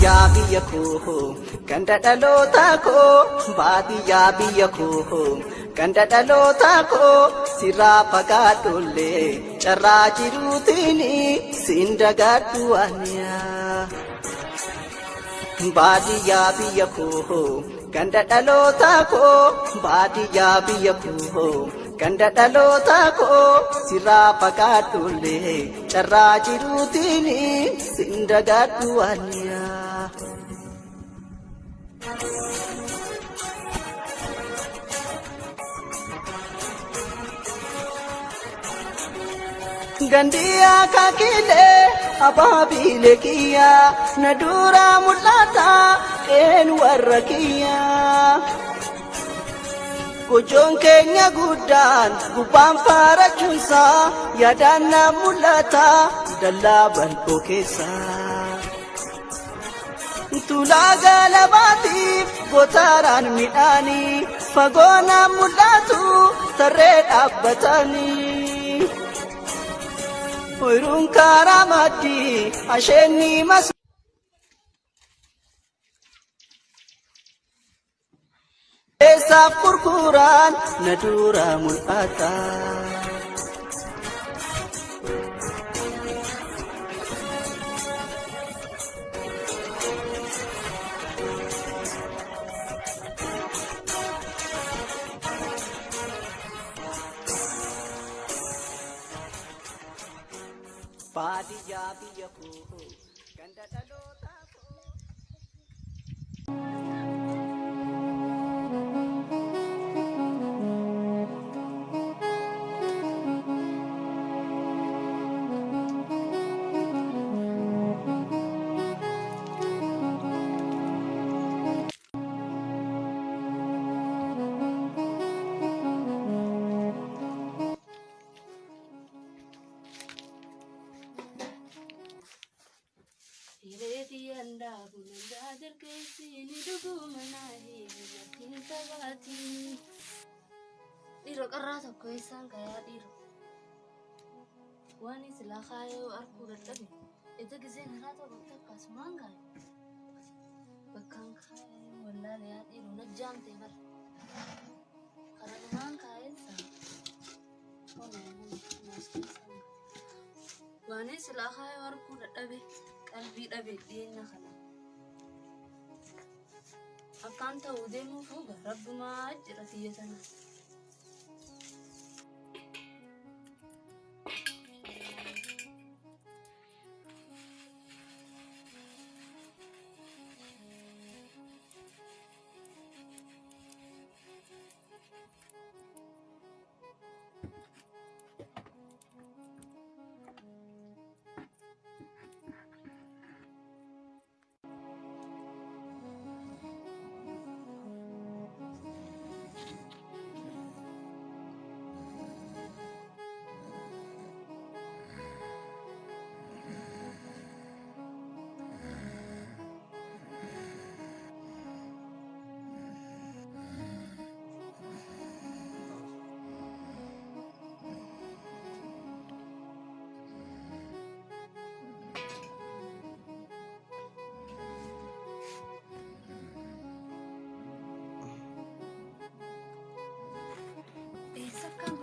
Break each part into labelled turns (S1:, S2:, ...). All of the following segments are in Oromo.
S1: baadiyyaa biyya koo ganda dhaloota koo baadiyyaa biyya koo ganda dhaloota koo sirraa fagaadhollee carraa jiruutiin siin dagaadhu aniyaa. Baadiyyaa biyya koo ganda dhaloota koo baadiyyaa biyya koo ganda dhaloota koo sirraa fagaadhollee carraa jiruutiin siin dagaadhu aniyaa. Gandiya kakile ababile kiya nadura mulata en warrakiya Kujon kenya gudan gubam farachunsa yadana mulata dalaban kokesa Tulaga labati gotaran midani fagona mulatu tared abbatani Oirun karamati asheni mas Esa kurkuran nadura mulata Baadiyyaa biyya koo ganda dhaloota koo.
S2: Diro qarrata ko isaan kaya diro wani sila khayo arku dadhabe ita gizeen harata bakka kasmaan gaay bakkan khayo wallahi ya diro najjaamte bar qaramaan kaaysa wani sila khayo arku dadhabe qalbii dhabe deena kana akanta udemu fuga rabbuma ajra tiyatana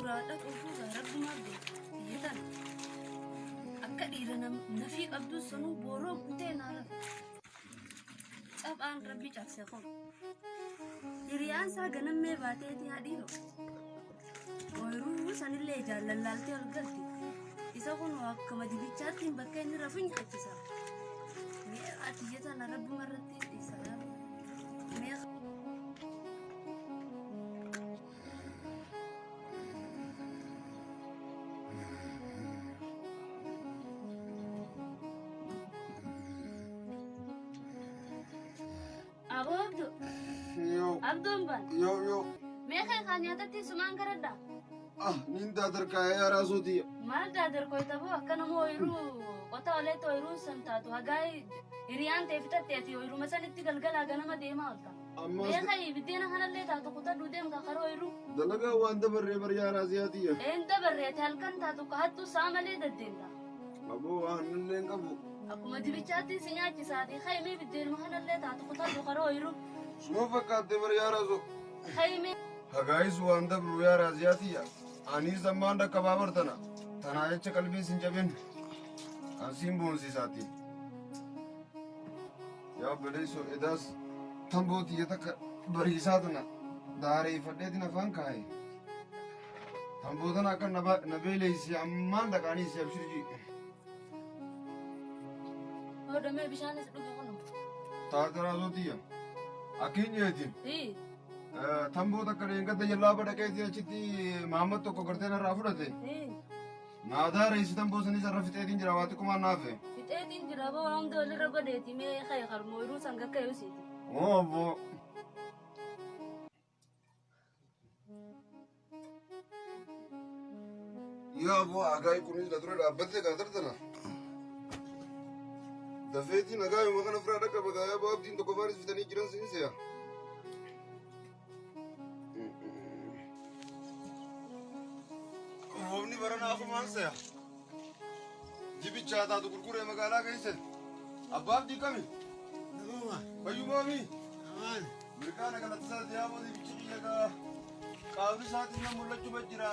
S2: Rada ufu garab mabbe yetan akka dhiiranam nafi qabdu sunu boroo kutee naara cabaan rabbi cabse kun hiriyaan saa ganammee baateeti hadhiiro ooyiruu sanillee jaallalaaltee ol galti isa kun akkuma dibichaatti bakka inni rafu nyaachisa mee ati yetan rabbi marratti isa mee Abdul ban.
S3: Yo.
S2: Mereka kan nyata ti suman karada.
S3: Ninda terkaya rasoti.
S2: Mal dadar ko itabo akan mo iru. Kota oleh to iru santa to hagai irian te fitat te ti iru masan itti galgal agana ma dema alta. Mereka ibidena hanalle ta to kota dudem ka karo iru.
S3: Dalaga wanda barre barya rasiyati.
S2: Enda barre talkan ta to kahatu samale dadenda.
S3: Aboo waan illee qabu.
S2: Akkuma dibichaatti si nyaachisaati. Haymee biddeen makanallee taatu kutaa karoo ooyiru.
S3: Suma fakkaattee bara yaa raasoo.
S2: Haymee.
S3: Hagaayis waan dabru yaa raasiyaatiyya. Ani zammaan dakka baabartana. Tanaa jecha qalbii sin jabin. Ansiin boonsiisaati. Yaa baleessoo edaas tambootiyya takka bariisaa tana daareeffadheetiin afaan kaa'e. Tambootan akka na beeleysi ammaan dhaqanii si abshirji.
S2: Hodhamee bishaanis dhuge kunu.
S3: Taate raasootiya. Akkiin jeetiin. Tamboota akka dheengadda jallaaba dhaqeetii achitti Mahammad tokko garteen irraa fudhate. Naadaa reessi tamboo sanis irra fixeetiin jira waa xiqqoomaan naafe.
S2: Fixeetiin jira boo waan walirra godheeti mee ka'e harmoo iruu san gakka yuusiiti.
S3: Aboo. Yaa aboo hagaayii kunis na dura dhaabbattee gaatartana. Dafeetiin hagaayuma kana firaa dhaqqa bagaa yaa abdiin tokko faanis fitanii jiran siin se'a. Roobni baranaa kumaan se'a. Dibichaa taatu gurguree magaalaa keessa. Abbaaf diikami. Fayyumaami. Mirkaana galatasaa diyaama dibichi biyya gaa. Qaamni isaatiin na mul'achuu jira.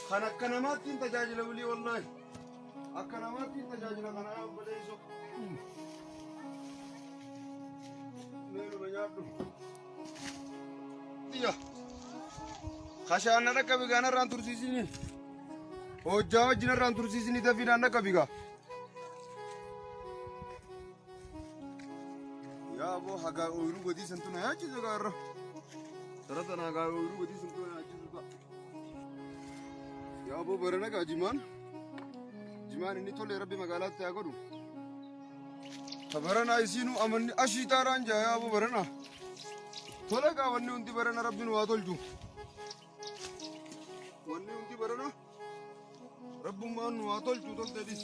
S3: Kan akka namaattiin tajaajila bulii wallaahi. Akka namaattiin tajaajila kanaa baleessu. Meeluma nyaadhu. Xiyya. Kashaanna dhaqqa bigaan irraan tursiisini. Hojjaa wajjin irraan tursiisini dafiidhaan dhaqqa bigaa. Yaa aboo hagaa ooyiruu godii santu na yaachisu gaarra. Sarata na hagaa ooyiruu godii santu na yaachisu ga'a. Yaa aboo barana gaa jimaan. Jimaan inni tolee rabbi magaalaatti haa godhu. Ta barana isiinuu amanni ashii taaraan jaa yaa aboo barana. Tole gaa wanni hundi barana rabbi nu haa tolchu. Wanni hundi barana rabbummaan nu haa tolchu toltedhis.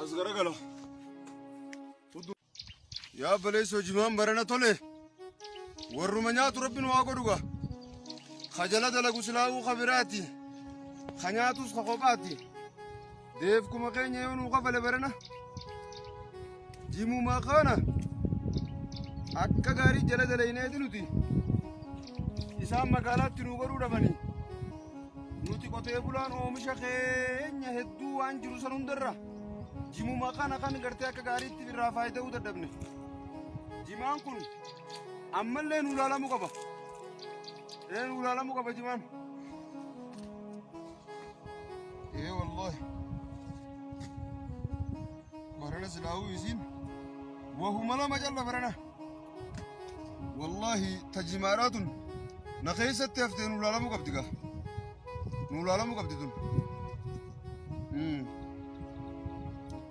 S3: As garagala. Yaa baleessoo jimaan barana tole. Warruma nyaatu rabbi nu haa godhu gaa. Khajala dalagu silaawuu kabiraati. Ka nyaatus ka kophaati. Deefkuma keenya yoo nuu kafale barana. Jimumaa kana akka gaarii jala dalayneeti nuti. Isaan magaalaatti nuu godhuu dhabanii. Nuti qotee bulaan oomisha keenya hedduu waan jiru san hundarra. Jimumaa kana kan gartee akka gaariitti irraa faayida'uu dadhabne. Jimaan kun ammallee nu ilaalamuu qaba. Nu ilaalamuu qaba jimaan. Wallahi. Barana silaawuu isiin. Wahuma lama jalla barana. Wallahi tajimaadhaatun na keessatti haftee nu ilaalamuu qabdi gaa. Nu ilaalamuu qabdi tun.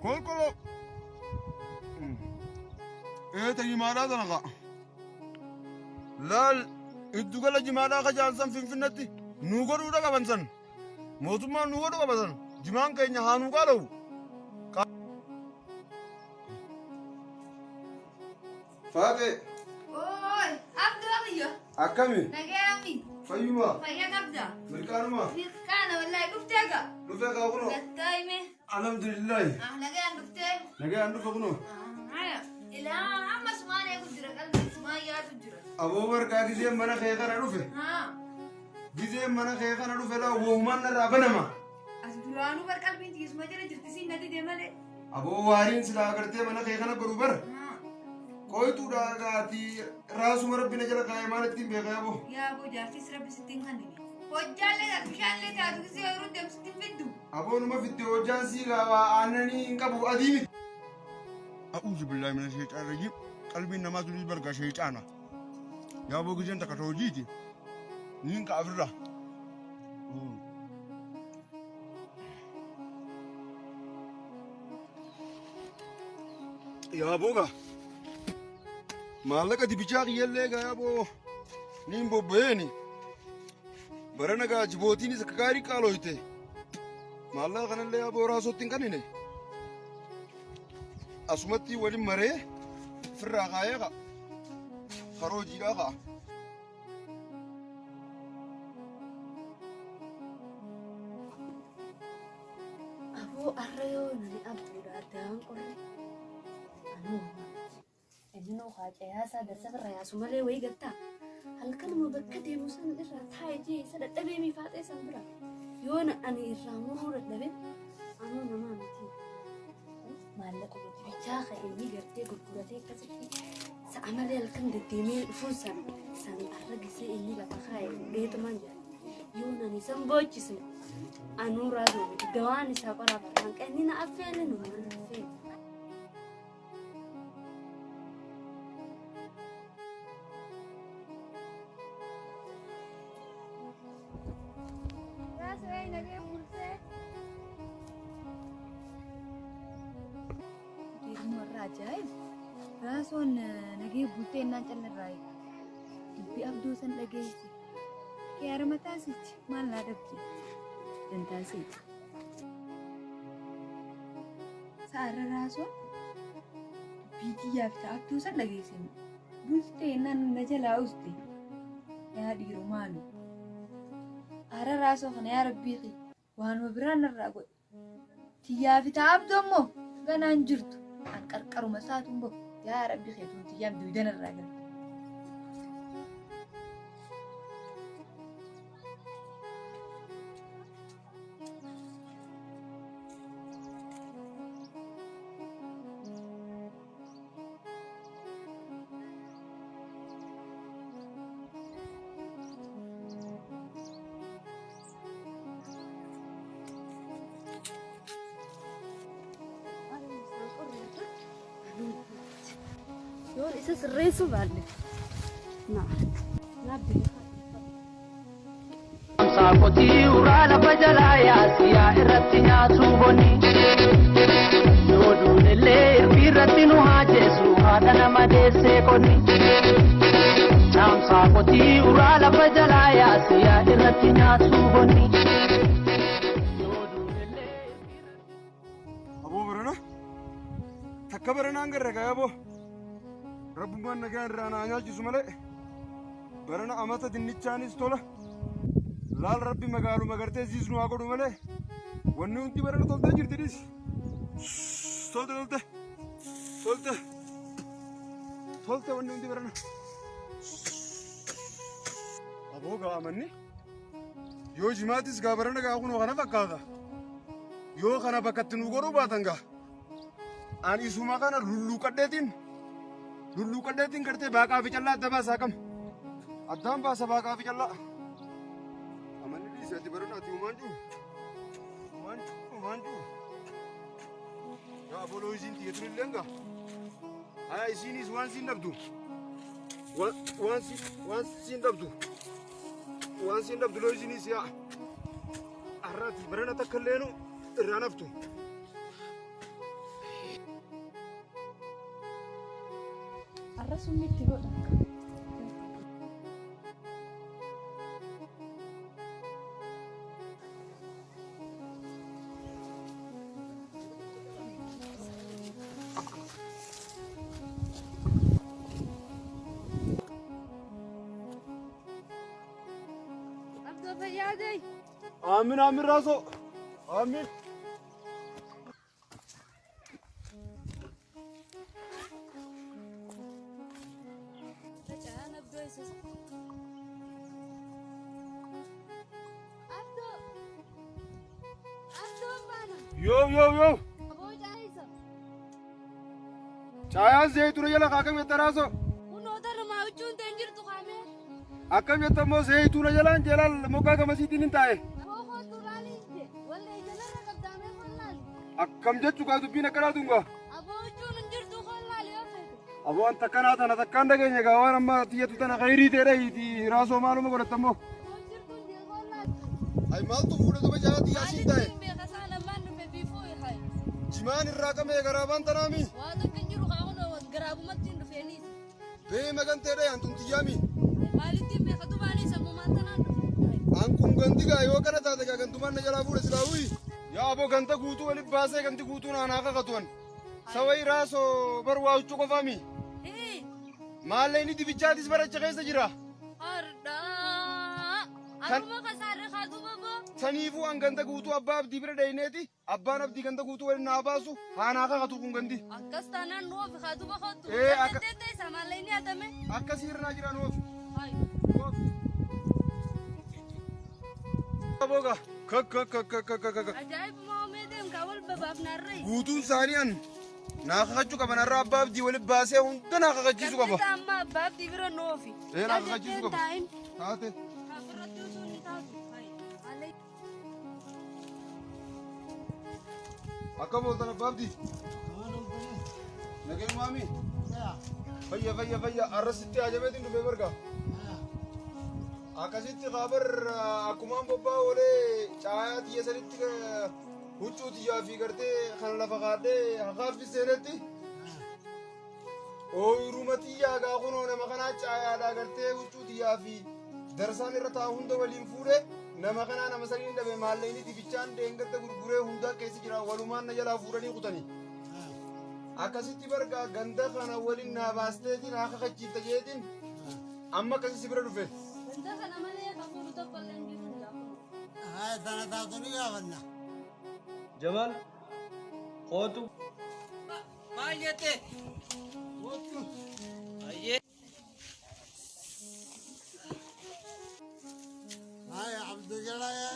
S3: Kolkolo. Tajimaadhaa tana gaa. Laal iddu gala jimaadhaa ka jaalsan finfinnatti nu godhuudha qaban san. Mootummaan nu godhu qaba san. Jimaan keenya haa nu qaala'u. Faate.
S4: Oi, Abdullah.
S3: Akkami?
S4: Nagami.
S3: Fayyuma.
S4: Fayya qabda.
S3: Mirkaanuma.
S4: Mirkaana wallahi dhufteega.
S3: Dhufee kaa kunoo.
S4: Gattaime.
S3: Alhamdulillahi.
S4: Nagaan dhuftee.
S3: Nagaan dhufa kunoo.
S4: Haya. Ilaa amma sumaan eegu jira qalbii sumaan yaadu jira.
S3: Aboo barqaa gizeen mana kee kana dhufe. Gizeen mana kee kana dhufe laa wohumaan narraa banama.
S4: As duraanuu bar qalbiin tiisuma jala jirti siin nadi deemalee.
S3: Aboo waariin silaa agartee mana kee kana godhu bar. Koytuudhaa gaatii raasuma rabbina jala kaa'ee maal ittiin beekaa aboo.
S4: Yaa aboo jaartis rabbi sittiin kannine. Hojjaallee taatu bishaallee taatu gisee yeroo deemsitti fiddu.
S3: Aboo numa fitte hojjaan sii gaawaa aannanii hin qabu adii miti. A'uuzu billaahi mina sheexaan rajim qalbiin namaa tulis bargaa sheexaana. Yaa aboo gizeen takka hojiiti. Niin ka afirra. Yaa aboo gaa. Maallaqa dibichaa kiyyallee gaa aboo niin bobba'eeni. Barana gaa jibootiinis akka gaarii qaalooyte. Maallaqa kanallee aboo raasootti hin kannine. Asumatti waliin maree firraa kaayee kaa. Karoo jiidhaa kaa.
S2: هو الريون اللي أبدو لأدان قرر أنا إنه خاطئ يا سادة سفر يا سمالي ويقطع هل كان مبكتي مسلم إسرع تحايجي سادة أبيمي فاتي سنبرا يونا أني إسرع مرور الدبن أنا نما متي مالك بتبيتاخ إني قرتي قرقرتي كسكي سأعمل الكم دتيمي فوسا سان أرجسي إني بتخاي بيت مانجا يونا نسم بوتشسم أنو رادو دواني ساقرا فرانك أني نأفين نونا نأفين
S4: ajaib. Rason nagi butte nan chal rai. Bi abdu san lage si. Kiyar mata si mal la dabki. Dan ta si. Sara rason. Bi yafta abdu san lage si. Butte nan najala usti. Ya diru malu. Ara rason khana ya rabbi khi. Wan mabran rago. Tiyafta abdu mo ganan jirtu. Karkaru masatun bo ya rabbi khaytun tiyam duidan ragal
S2: يقول إساس الرئيس وبعدين نعم نبي
S1: ساقطي ورالا بجلا يا سيا إرتنا توبني نودون اللي في رتنو هاجسو هذا نما ديسيكوني نعم ساقطي ورالا بجلا يا سيا إرتنا توبني
S3: أبو برنا تكبرنا عنك يا أبو رب ما نجار رانا ناجي جسمله برنا أماتة النيتشاني استولا لال ربي مقالو مقرتة زيزنو أقولو مله وننتي برنا تولته جرتيس تولته وننتي برنا أبو قامني يو جماعتيس قابرنا قاقون وخنا فكادا يو خنا بكتنو قرو باتنغا أن إسمع كنا لولو كدتين Dulu kan dating kerja bakal bicara ada bahasa kam, ada bahasa bakal bicara. Aman ini saya tiba nanti manju. Ya boleh izin tiga tril lengga. Ayah izin is one sin dabdu. One sin dabdu lo izin is ya. Arrat berana tak kelenu ranaftu.
S2: الرسم متبوع
S4: abdu fayadai
S3: Amin amin raso. Amin. Yo. Cahaya zeytun aja lah kakak meteraso.
S4: unotar maucun tenjir tu kami
S3: Akak metamo zeytun aja lah jalan muka ke masjid ini tae.
S4: abo turali je wala jalan rakab dame khallali
S3: Akam jet juga tu pina kena tunggu.
S4: abo ucun tenjir tu khallali apa
S3: Abu anta kana tanah takkan dagenya kawan amma tiya tu tanah khairi tere di raso malu mau ketemu.
S4: tenjir tu dia khallali
S3: Ay mal tu udah tu bejalan tiya sih tae.
S4: be khasana man be bifo hay
S3: Ciman irrakam ya garaban tanami.
S4: wada tenjir kauna wad garabu matin fenis
S3: Be magan tere antum tiyami.
S4: maliti be khatubani samu matanan
S3: Angkung ganti ga yo kana tata ga gantuman na jala bude silawi. Ya abo ganta gutu wali base ganti gutu na anaka katuan. Sawai raso barwa ucu ko fami.
S4: eh
S3: Malle ini dibicatis bara cakay sa jira.
S4: arda
S2: Akkuma kasaarra kaatu babo.
S3: Saniifuu an ganda guutuu abbaa abdii bira dhayneeti abbaan abdii ganda guutuu waliin naa baasu haanaa kakatu kun gandi.
S2: Akkas taanaan nuuf kaatu bakootu.
S3: Akka
S2: Teessa maallee ni hatame.
S3: akkasii irraa jira nuuf.
S2: Hai.
S3: Boga
S2: Ajaa'ibuma oomee deemkaa wal babaaf naarree.
S3: guutuun isaanii an naa kakachuu qaban har'a abbaa abdii waliin baasee hunda naa kakachiisu qaba.
S2: Gabbisaa amma abbaa abdii bira nuufi.
S3: Naa kakachiisu qaba. Taate.
S2: Kaafirratti osoo inni taatu. Hai. Maallee.
S3: Akka booltan abbaa abdii. Nageen maami. Fayya arrasitti ajabeetiin dhufee barga. Akkasitti qaabar akkumaan bobbaa olee caayaa xiyya sanitti huccuu xiyyaa fi gartee kan lafa kaadhee haqaaffi seenetti. Ooyiruma xiyyaa gaa kunoo nama kanaa caayaadhaa gartee huccuu xiyyaa fi darsaan irra taa'u hunda waliin fuudhee nama kanaa nama saniin dhabe maalleeyni dibichaan deengatta gurguree hundaa keessa jira walumaan na jalaa fuudhanii kutanii. Akkasitti bargaa ganda kana waliin naa baasteetiin haa kakachiifta jeetiin amma akkasii bira dhufe.
S2: Ganda kana malee kafuuru tokko illee hin jiru jaafu.
S5: Tana taatu ni gaafanna.
S6: Jamal, kootu.
S5: Maal jette? Kootu. Ayyee. Haya Abduu Jalaa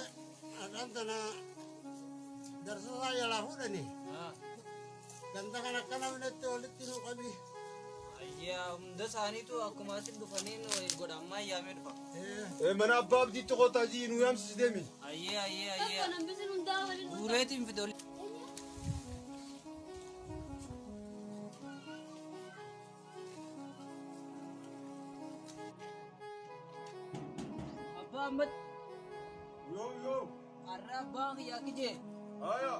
S5: adaan tana darsasaa jalaa fuudhani. Ganda kana akkana minatti walitti nu qabi.
S6: Ayyee hunda isaaniitu akkuma asitti dhufanii godhammaa yaamee dhufa.
S3: Mana abbaa abdiitti qotaa jii nu yaamsisi deemi.
S6: Ayyee.
S2: Tokko nambisin hundaa waliin.
S6: Guureetiin fidoli. Abbaa Ahmad.
S3: Yoo.
S6: Har'a abbaan kiyyaa kijee.
S3: Haya.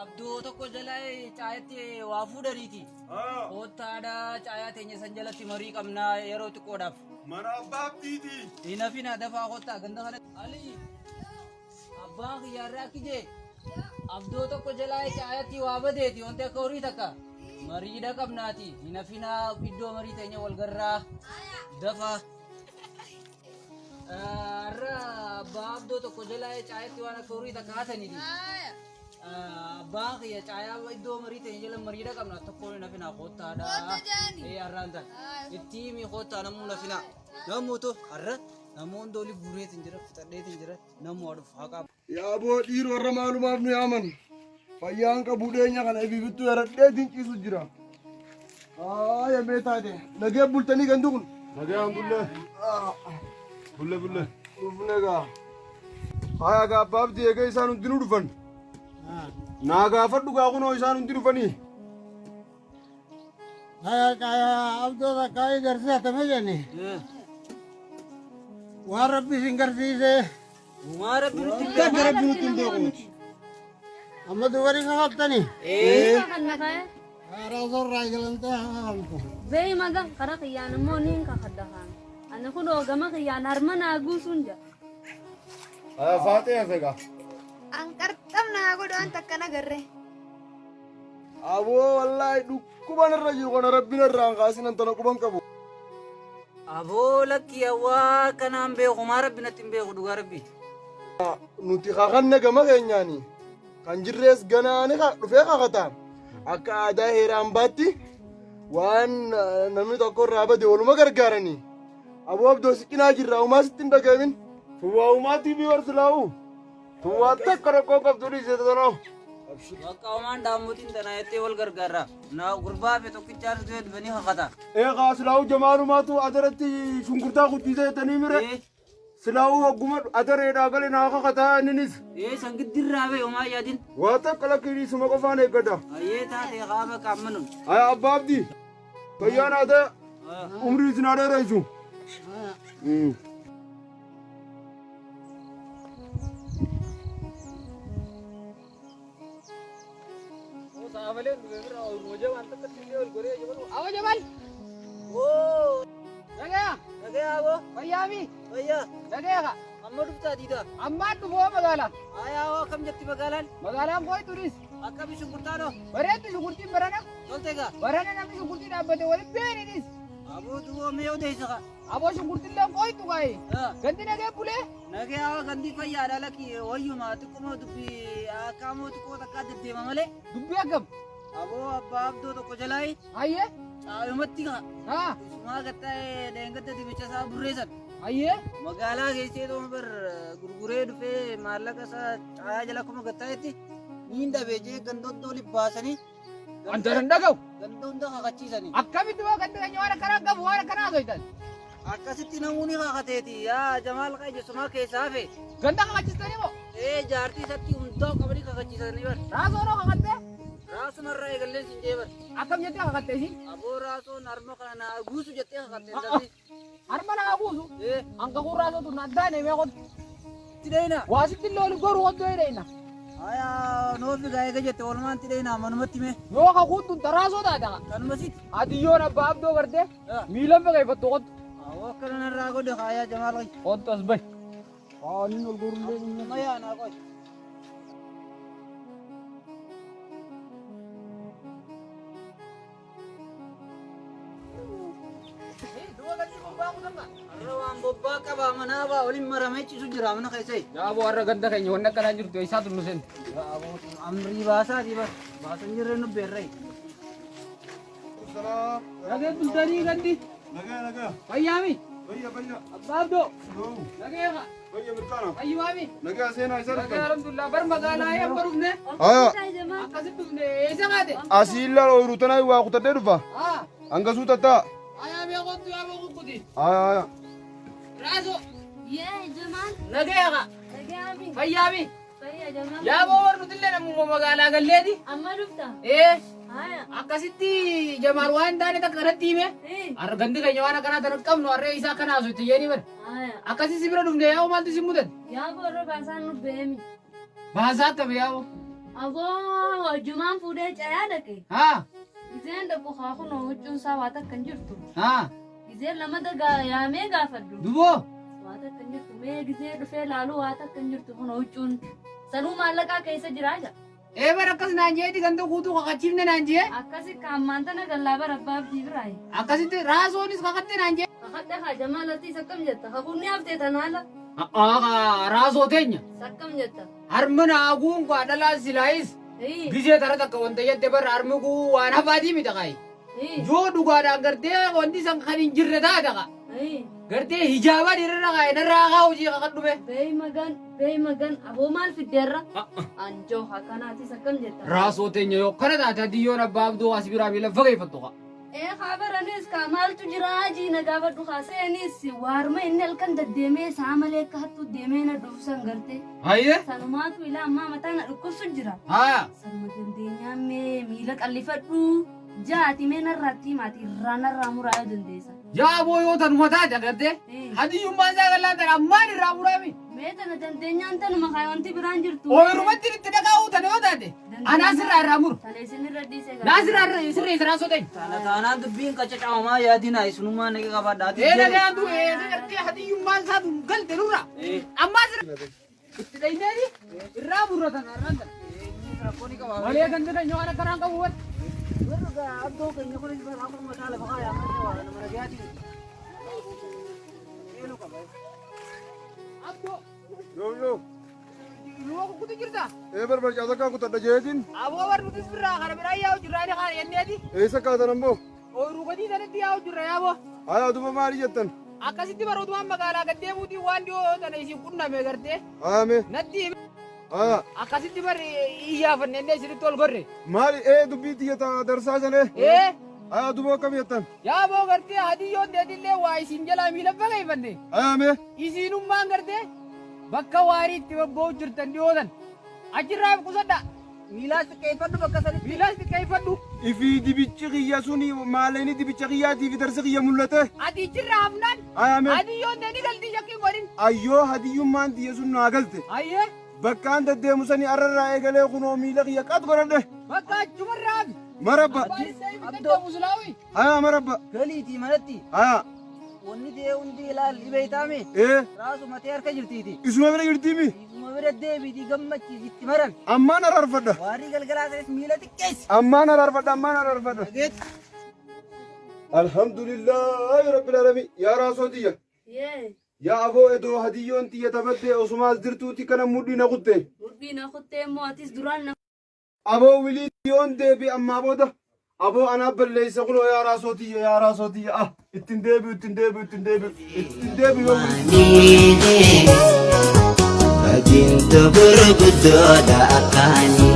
S6: Abduu tokko jalaa caayatti waa fuudhaniiti.
S3: Haya.
S6: Koottaadha caayaa teenya san jalatti marii qabnaa yeroo xiqqoodhaaf.
S3: Mana abbaa abdiiti.
S6: Hinafina dafaa kottaa ganda kana. Ali. Abbaan kiyyaarraa kijee. Abduu tokko jalaa caayatti waa badeeti wanti akka horii takka. Mariidha qabnaati. Hinafina iddoo marii teenya wal garraa. Dafaa. Har'a abbaa abduu tokko jalaa caayatti waan akka horii takka haataniiti. Abbaan kiyya caayaa iddoo marii teenya jala mariidha qabna tokko hinafina kottaadha. Har'aan tan. Itti himi kottaa namuu nafina. Namuutu har'a namoonni doolii guureetiin jira fixadheetiin jira namuu aduu haqaa.
S3: Yaa boo dhiiroo warra maalumaaf nu yaaman. Fayyaan qabu dheenya kana ibibittuu yaradheetiin ciisu jira. Haaya mee taate nagee bultanii gandu kun. Nagee bulle. Dhufne gaa. Haaya gaa abbaa abdii eegee isaan hundinuu dhufan. Naa gaafadhu gaa kunoo isaan hundi dhufanii.
S5: Kaya Abduu takkaa garsiisatame jenni. Waan rabbi isin garsiise.
S6: Uumaa rabbi nutti
S3: Akka rabbi nutti hin beekuuti.
S5: Amma dubarii kakabtani.
S2: Kan nakaya.
S5: Raasorraa galantee kakabtu.
S2: Bee maga kara kiyyaan immoo niin kakaddakaan. Ani kun oogama kiyyaan harma naa guusuun jira.
S3: Haaya faatee hafe gaa.
S4: Anqarxam naa godhaan takka nagarre.
S3: Aboo wallaahi dhukkuban irra jiru kana rabbiin irraa hin kaasin antana quban qabu.
S6: Aboo lakki awwaa kanaan beeku maa rabbi natti hin beeku dhugaa rabbi.
S3: Nuti kakanne gama keenyaani kan jirrees ganaani dhufee kakataa akka aadaa heeraan baatti waan namni tokko irraa bade waluma gargaaranii. Aboo abdoo siqinaa jirra umaa sitti hin dhagamin. Tuwwaa umaatti bi warsilaa'u. Tuwwaa takka rakkoo qabdu dhiisee tanoo.
S6: Bakka homaan daammotiin tanaa jettee wal gargaarra. Naa gurbaa fe tokkichaa dhufee dhufanii kakata.
S3: Eegaa silaa'u jamaalumaatu adaratti shunkurtaa kuchisiisee jettanii mire. Silaa'u hogguma adareedhaa galee naa kakataa inninis.
S6: Sangiddirraa bee homaa yaadin.
S3: Waa takka lakkii suma qofaan eeggata.
S6: Ayyee taate qaama qaammanuun.
S3: Aya abbaa abdii fayyaan aadaa umrii isin aadaa reessu.
S5: Awo Jamal.
S6: Oo.
S5: Nagaya.
S6: Nagaya aboo.
S5: Fayyaami.
S6: Fayyaa.
S5: Nagaya ka.
S6: Amma dhuftaa diida.
S5: Ammaan dhufoo magaala.
S6: Ayaa akkam jetti magaalaan.
S5: Magaalaan koo turis.
S6: Akkami shunkurtaadho.
S5: Bareeddu shunkurtiin barana.
S6: Tolte egaa.
S5: Barana namni shunkurtii dhaabbate waliin beeninis.
S6: Aboo duwwaa mee odeessa ka.
S7: Aboo shunkurtillee qoytu gaa'e. Gandi nagee bulee.
S6: Nagee hawa gandi fayyaadha lakki wayyuma xiqquma dubbii akkaamoo xiqqoo takkaa deddeema malee.
S7: Dubbii akkam.
S6: Aboo abbaa abdoo tokko jalaayi.
S7: Hayyee.
S6: Caayumatti ka.
S7: Haa.
S6: Isumaa gatta'ee deengadda dibicha isaa burreessan.
S7: Hayyee.
S6: Magaalaa keessee dhuma bar gurguree dhufee maallaqa isaa caayaa jala akkuma gatta'etti niin dhabee jee gandoota olii baasanii.
S7: Wanta nan dhaga'u.
S6: Ganda hunda kakachiisanii.
S7: Akkamitti waa gandi keenya waan akkanaa qabu waan akkanaa soitan.
S6: Akkasitti namoonni kakateeti yaa Jamaal Qayyesumaa keessaa hafe.
S7: Ganda kakachistanii moo?
S6: Jaartii isatti hundaa qabanii kakachiisanii bar.
S7: Raasoo noo kakattee?
S6: Raasumarraa eegalleen sin jee bar.
S7: Akkam jettee kakattee isin?
S6: Aboo raasoon harma kana naa guusu jettee kakattee dhabdi.
S7: Harma naa guusu? Hanga kun raasootu na addaane mee qotu.
S6: Tidheena.
S7: Waasitti loolu goruu qottoo hidheena.
S6: Ayaa noofi gaa eega jette walumaan tidheena manumatti mee.
S7: Yoo kakuuttun taraasoo taata.
S6: Kanumasitti.
S7: Adiyyoon abbaa abdoo gartee miilan fagayfattu qottu.
S6: Awoo akkana narraa godhe kaayaa Jamaal Qayye.
S7: Qottu as bahi. Qaaniin ol gorullee inni.
S6: Mayaa naa qoy. Har'a waan bobbaa qabaa manaa baa waliin maramee ciisu jira mana keessee.
S7: Yaa boo har'a ganda keenya wanni akkanaa jirtu isaatu nu seente.
S6: Amrii baasaati bar baasan jirre nu beerree.
S7: Nagee bultanii gandi.
S3: Nagaa.
S7: Fayyaami.
S3: Fayya.
S7: Abbaa abdoo. Nagee ka.
S3: Fayya mirkaana.
S7: Fayyumaami.
S3: Nagaa seenaa isa
S7: Nagee alhamdulillah bar magaalaa yamba dhufne.
S3: Aya.
S7: Akkasitti dhufne eessa kaate?
S3: Asiilla ooyiruu tanaa waa kutadhee dhufa.
S7: Haa.
S3: Hangasuu tattaa.
S7: Ayaa mee qottu yaa mee kukkuti.
S3: Aya.
S7: Raasoo.
S2: Yee Jamaal.
S7: Nagee ka.
S2: Nagaami.
S7: Fayyaami.
S2: Fayya Jamaal.
S7: Yaa boo war nutillee namuma magaalaa galleeti.
S2: Amma dhufta.
S7: Haya. Akkasitti Jamaal waan taane takka kanatti hime. Har'a gandi keenya waan akkanaa tan qabnu harree isaa akkanaa haasoo itti yeeni bara. Akkasii si bira dhufne yaa maaltu si mudate?
S2: Yaa boorra baasaan nu beemi.
S7: Baasaa akkami yaa boo?
S2: Aboo Jumaan fuudhee cayaa dhaqe.
S7: Haa.
S2: Gizeen dhaqu haa kunoo huccuun isaa waa takka hin jirtu.
S7: Haa.
S2: Gizeen lamada yaamee gaafadhu.
S7: Duboo.
S2: Waa takka hin jirtu. Mee gizee dhufee laaluu waa takka hin jirtu kunoo huccuun. Sanuu maallaqaa keessa jiraa jira.
S7: Bara akkas naan jeeti ganda guutuu kakachiifne naan jee.
S2: Akkasi kaammaan tana gallaa bara abbaa abdii biraayi.
S7: Akkasitti raasoonis kakatte naan jee.
S2: Kakadhe haa Jamaalattis akkam jetta? Hakunni haftee tanaala.
S7: Raasoo teenya.
S2: Akkam jetta?
S7: Harma naaguun kwa dhalaa silaayis. Gizee tara takka wanta jette bara harmi kuu waan hafaatii miti qaayi. Yoo dhugaadhaan gartee wanti san kan hin jirre taata qa. Gartee hijaabaa dhiirarra qaayi narraa kaa hojii kakad dhufe.
S2: Beey magan aboo maal fiddeerra? Anjoo akkanaatis akkam jetta?
S7: Raasoo teenya yoo kana taate adiyyoon abbaa abduu as biraa miila fageeffattu qa.
S2: Haa baranis kaa maaltu jira jiina gaafadhu kaa seenis waarma inni halkan deddeemee saa malee akka hattuu deemee na dhuufsan gartee.
S7: Hayyee.
S2: Sanumaatu ilaa ammaa mataa na dhukkubsu jira.
S7: Haa.
S2: Sanuma dandeenyaa mee miila qallifadhu jaati mee narraatti maatii irraa narraa muraa yoo dandeessa.
S7: Yaa boo yoo tanuma taate agartee hadiyyummaan isaa galaa tana ammaan irraa muraami.
S2: Mee tana dandeenyaan tanuma kaa wanti biraan jirtu.
S7: Ooyirumatti itti dhagaa'uu tana yoo taate anaa sirraa irraa muru.
S2: Taleessin irra dhiisee
S7: Naa sirraa isa raasoo ta'e.
S6: Taanaan dubbiin qacacaawamaa yaadina isunummaa naqee qabaadhaati.
S7: Nagaatu gartee hadiyyummaan isaatu galte nurra. Ammaa sirra. Itti dhayneeti irraa murratan har'aan tana. Malee gandi keenya waan akkanaan qabu wal.
S6: Abdoo keenya kunis bara akkuma mataa lafa kaayaa mana nagayaati. Eenyu qaba?
S7: Abdoo.
S3: Yoo.
S7: Yoo kukkutu jirta.
S3: Barbaachaa kan kutadha jeetiin.
S7: Aboo war nutis birraa kana biraa yaa'u jirraa ni kana yenneeti.
S3: Eessa kaatan ammoo?
S7: Ooyiruu gadii sanatti yaa'u jirra yaaboo.
S3: Aya aduma maali jettan?
S7: Akkasitti baruutumaan magaalaa gaddeemuutiin waan dhiyoo tana isin qunname gartee.
S3: Ayame.
S7: Natti hime.
S3: Aya.
S7: Akkasitti bari iyyaafannee illee isinitti ol gorre.
S3: Maali dubbii tiyyata darsaa sanee? Aya aduma akkam jettan?
S7: Yaaboo gartee hadiyyoon deetillee waa isin jalaa miila fageeffanne.
S3: Ayame.
S7: Isinummaan gartee bakka waarii itti bobba'u jirtan dhiyootan. Achirraa qusadha.
S6: Miilaas xiqqeeffadhu bakka sanitti.
S7: Miilaas xiqqeeffadhu.
S3: Ifi dibichi kiyya suni maalini dibicha kiyyaatii fi darsa kiyya mul'ate?
S7: Ati ichirraa hafnaan.
S3: Ayame.
S7: Hadiyyoon deetii galtii shakkiin godhin.
S3: Ayyoo hadiyyummaan tiyya sun naa galte.
S7: Ayyee.
S3: Bakkaan deddeemu sanii arrarraa eegalee kunoo miila kiyya qat godhadhe.
S7: Bakka achumarraa hafi.
S3: Marabba.
S7: Abdoo Musulaawi.
S3: Aya marabba.
S6: Galiitii manatti.
S3: Aya.
S6: Wanni ta'e hundi ilaalli beeytaame. Raasu matee harka jirtiiti.
S3: Isuma bira jirtiimi?
S6: Isuma bira deebiitii gammachiisitti maran.
S3: Ammaan ararfadha.
S6: Waarii galgalaa ta'es miila xiqqeessi.
S3: Ammaan ararfadha ammaan ararfadha. alhamdulillahi rabbil alamin ya rasotiya ya abo edo hadiyon tiya tabadde osumaz dirtuti kana mudina kutte
S2: moatis duran
S3: abo wili yon debi amma boda abo ana belleysa qulo ya rasotiya ah ittindebi
S8: Rajin tu berbudu dah akani